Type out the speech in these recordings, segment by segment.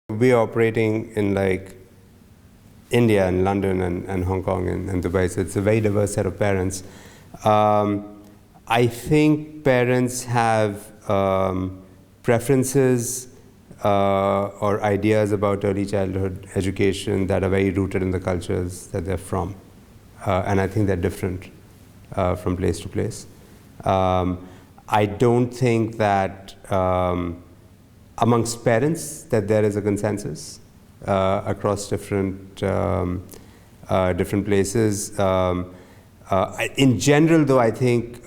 We're operating in like India and London and Hong Kong and Dubai, so it's a very diverse set of parents. I think parents have preferences or ideas about early childhood education that are very rooted in the cultures that they're from. And I think they're different from place to place. I don't think that amongst parents that there is a consensus across different places. In general, though, I think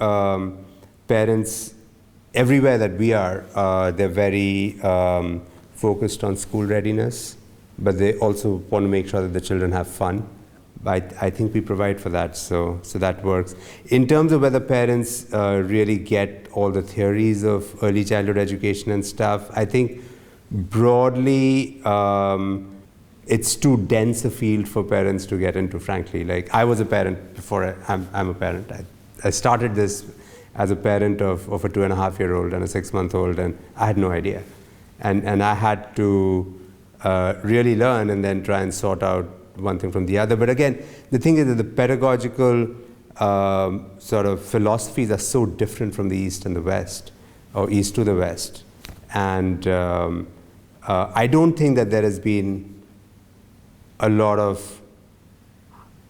parents everywhere that we are, they're very focused on school readiness, but they also want to make sure that the children have fun. I think we provide for that, so that works. In terms of whether parents really get all the theories of early childhood education and stuff, I think broadly it's too dense a field for parents to get into, frankly. Like, I was a parent before I'm a parent. I started this as a parent of a 2.5-year-old and a 6-month-old, and I had no idea. And I had to really learn and then try and sort out one thing from the other. But again, the thing is that the pedagogical sort of philosophies are so different from the East and the West, or East to the West. And I don't think that there has been a lot of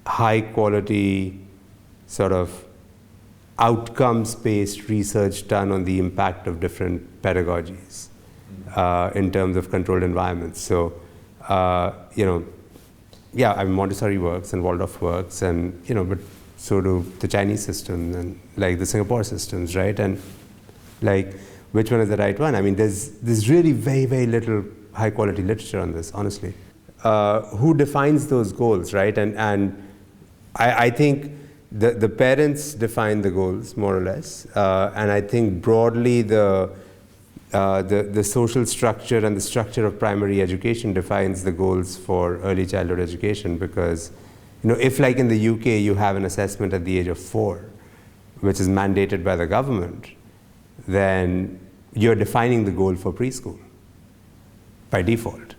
high quality sort of outcomes-based research done on the impact of different pedagogies in terms of controlled environments. So, yeah, I mean, Montessori works and Waldorf works, and but so do the Chinese systems and like the Singapore systems, right? And like, which one is the right one? I mean, there's really very, very little high quality literature on this, honestly. Who defines those goals, right? And I think the parents define the goals, more or less, and I think broadly the social structure and the structure of primary education defines the goals for early childhood education, because if like in the UK you have an assessment at the age of 4, which is mandated by the government, then you're defining the goal for preschool by default.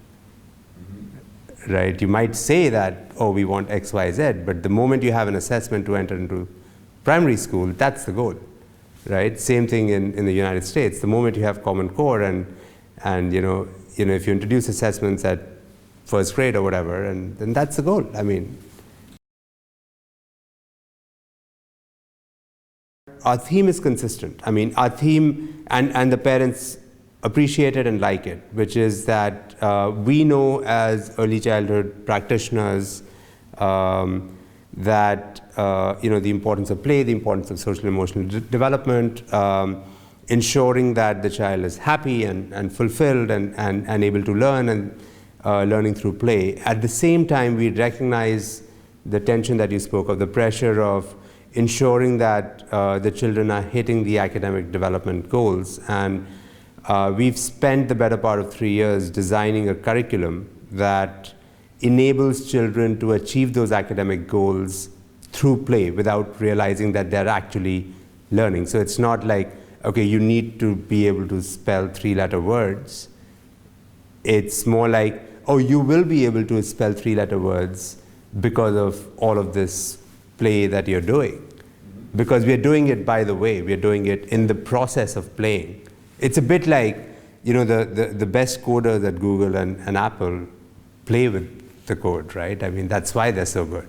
Right? You might say that, oh, we want X, Y, Z, but the moment you have an assessment to enter into primary school, that's the goal, right? Same thing in the United States. The moment you have Common Core and if you introduce assessments at first grade or whatever, and then that's the goal. I mean, our theme is consistent. I mean, our theme, and the parents appreciate it and like it, which is that we know as early childhood practitioners that the importance of play, the importance of social emotional development, ensuring that the child is happy and fulfilled and able to learn, and learning through play. At the same time, we recognize the tension that you spoke of, the pressure of ensuring that the children are hitting the academic development goals. And we've spent the better part of 3 years designing a curriculum that enables children to achieve those academic goals through play without realizing that they're actually learning. So it's not like, okay, you need to be able to spell 3-letter words. It's more like, oh, you will be able to spell 3-letter words because of all of this play that you're doing. Because we're doing it by the way, we're doing it in the process of playing. It's a bit like, the best coders at Google and Apple play with the code, right? I mean, that's why they're so good,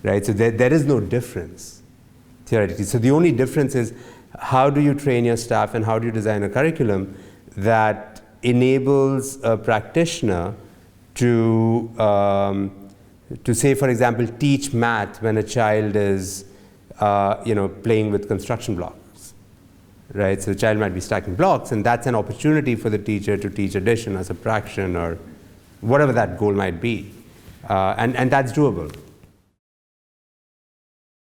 right? So there is no difference, theoretically. So the only difference is, how do you train your staff and how do you design a curriculum that enables a practitioner to say, for example, teach math when a child is, playing with construction blocks. Right, so the child might be stacking blocks, and that's an opportunity for the teacher to teach addition or subtraction or whatever that goal might be, and that's doable.